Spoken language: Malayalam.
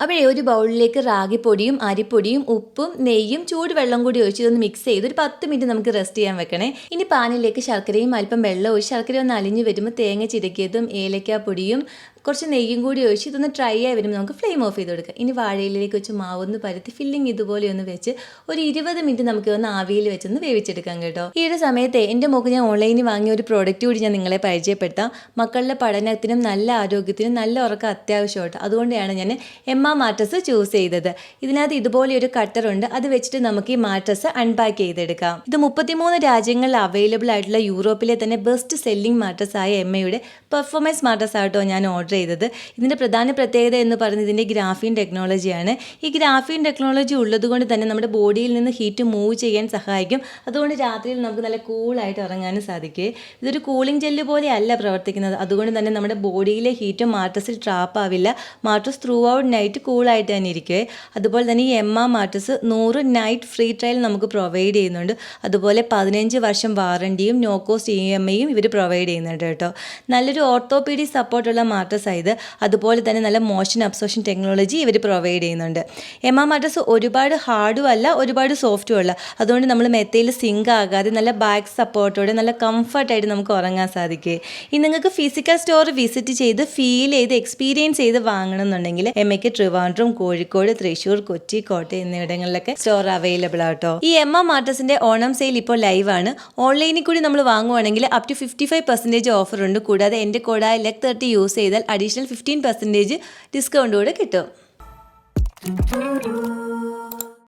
അപ്പോഴേ ഒരു ബൗളിലേക്ക് റാഗിപ്പൊടിയും അരിപ്പൊടിയും ഉപ്പും നെയ്യും ചൂടുവെള്ളം കൂടി ഒഴിച്ച് ഇതൊന്ന് മിക്സ് ചെയ്ത് ഒരു 10 മിനിറ്റ് നമുക്ക് റെസ്റ്റ് ചെയ്യാൻ വെക്കണേ. ഇനി പാനിലേക്ക് ശർക്കരയും അല്പം വെള്ളം ഒഴിച്ച് ശർക്കര ഒന്ന് അലിഞ്ഞ് വരുമ്പോൾ തേങ്ങ ചിരക്കിയതും ഏലക്കാപ്പൊടിയും കുറച്ച് നെയ്യും കൂടി ഒഴിച്ച് ഇതൊന്ന് ട്രൈ ആയി വരുമ്പോൾ നമുക്ക് ഫ്ലെയിം ഓഫ് ചെയ്ത് കൊടുക്കാം. ഇനി വാഴയിലേക്ക് വെച്ച് മാവൊന്ന് പരത്തി ഫില്ലിങ് ഇതുപോലെ ഒന്ന് വെച്ച് ഒരു 20 മിനിറ്റ് നമുക്ക് ഒന്ന് ആവിയിൽ വെച്ചൊന്ന് വേവിച്ചെടുക്കാം കേട്ടോ. ഈ ഒരു സമയത്ത് എൻ്റെ മോക്ക് ഞാൻ ഓൺലൈനിൽ വാങ്ങിയ ഒരു പ്രോഡക്റ്റ് കൂടി ഞാൻ നിങ്ങളെ പരിചയപ്പെടുത്താം. മക്കളുടെ പഠനത്തിനും നല്ല ആരോഗ്യത്തിനും നല്ല ഉറക്കം അത്യാവശ്യമായിട്ട്, അതുകൊണ്ടാണ് ഞാൻ എമ്മ മാട്രസ് ചൂസ് ചെയ്തത്. ഇതിനകത്ത് ഇതുപോലെ ഒരു കട്ടറുണ്ട്, അത് വെച്ചിട്ട് നമുക്ക് ഈ മാട്രസ് അൺപാക്ക് ചെയ്തെടുക്കാം. ഇത് 33 രാജ്യങ്ങളിൽ അവൈലബിൾ ആയിട്ടുള്ള യൂറോപ്പിലെ തന്നെ ബെസ്റ്റ് സെല്ലിംഗ് മാട്രസ് ആയ എമ്മയുടെ പെർഫോമൻസ് മാട്രസ് ആട്ടോ ഞാൻ ഓർഡർ ചെയ്തത്. ഇതിൻ്റെ പ്രധാന പ്രത്യേകത എന്ന് പറയുന്നത് ഇതിൻ്റെ ഗ്രാഫീൻ ടെക്നോളജിയാണ്. ഈ ഗ്രാഫീൻ ടെക്നോളജി ഉള്ളത് കൊണ്ട് തന്നെ നമ്മുടെ ബോഡിയിൽ നിന്ന് ഹീറ്റ് മൂവ് ചെയ്യാൻ സഹായിക്കും. അതുകൊണ്ട് രാത്രിയിൽ നമുക്ക് നല്ല കൂളായിട്ട് ഉറങ്ങാനും സാധിക്കും. ഇതൊരു കൂളിംഗ് ജെല്ല് പോലെ അല്ല പ്രവർത്തിക്കുന്നത്, അതുകൊണ്ട് തന്നെ നമ്മുടെ ബോഡിയിലെ ഹീറ്റും മാട്രസിൽ ട്രാപ്പ് ആവില്ല. മാട്രസ് ത്രൂ ഔട്ട് നൈറ്റ് കൂളായിട്ട് തന്നെ ഇരിക്കുവേ. അതുപോലെ തന്നെ ഈ Emma mattress 100 night free trial നമുക്ക് പ്രൊവൈഡ് ചെയ്യുന്നുണ്ട്. അതുപോലെ 15 വർഷം വാറണ്ടിയും നോ കോസ്റ്റ് EMIയും ഇവർ പ്രൊവൈഡ് ചെയ്യുന്നുണ്ട് കേട്ടോ. നല്ലൊരു ഓർത്തോപീഡിക് സപ്പോർട്ടുള്ള മാട്രസ് ആയത്, അതുപോലെ തന്നെ നല്ല മോഷൻ അബ്സോർപ്ഷൻ ടെക്നോളജി ഇവർ പ്രൊവൈഡ് ചെയ്യുന്നുണ്ട്. എമ്മ മാട്രസ് ഒരുപാട് ഹാർഡും അല്ല ഒരുപാട് സോഫ്റ്റും അല്ല, അതുകൊണ്ട് നമ്മൾ മെത്തയിൽ സിങ്ക് ആകാതെ നല്ല ബാക്ക് സപ്പോർട്ടോടെ നല്ല കംഫർട്ടായിട്ട് നമുക്ക് ഉറങ്ങാൻ സാധിക്കും. ഇനി നിങ്ങൾക്ക് ഫിസിക്കൽ സ്റ്റോർ വിസിറ്റ് ചെയ്ത് ഫീൽ ചെയ്ത് എക്സ്പീരിയൻസ് ചെയ്ത് വാങ്ങണമെന്നുണ്ടെങ്കിൽ എമ്മയ്ക്ക് ട്രിവാൻഡ്രം, കോഴിക്കോട്, തൃശ്ശൂർ, കൊച്ചി, കോട്ടയം എന്നിവിടങ്ങളിലൊക്കെ സ്റ്റോർ അവൈലബിൾ ആട്ടോ. ഈ എമ്മ മാട്രസിന്റെ ഓണം സെയിൽ ഇപ്പോൾ ലൈവാണ്. ഓൺലൈനിൽ കൂടി നമ്മൾ വാങ്ങുവാണെങ്കിൽ അപ് ടു 55% ഓഫർ ഉണ്ട്. കൂടാതെ എൻ്റെ കോഡായ LEC30 യൂസ് ചെയ്താൽ അഡീഷണൽ 15% ഡിസ്കൗണ്ട് കൂടെ കിട്ടും.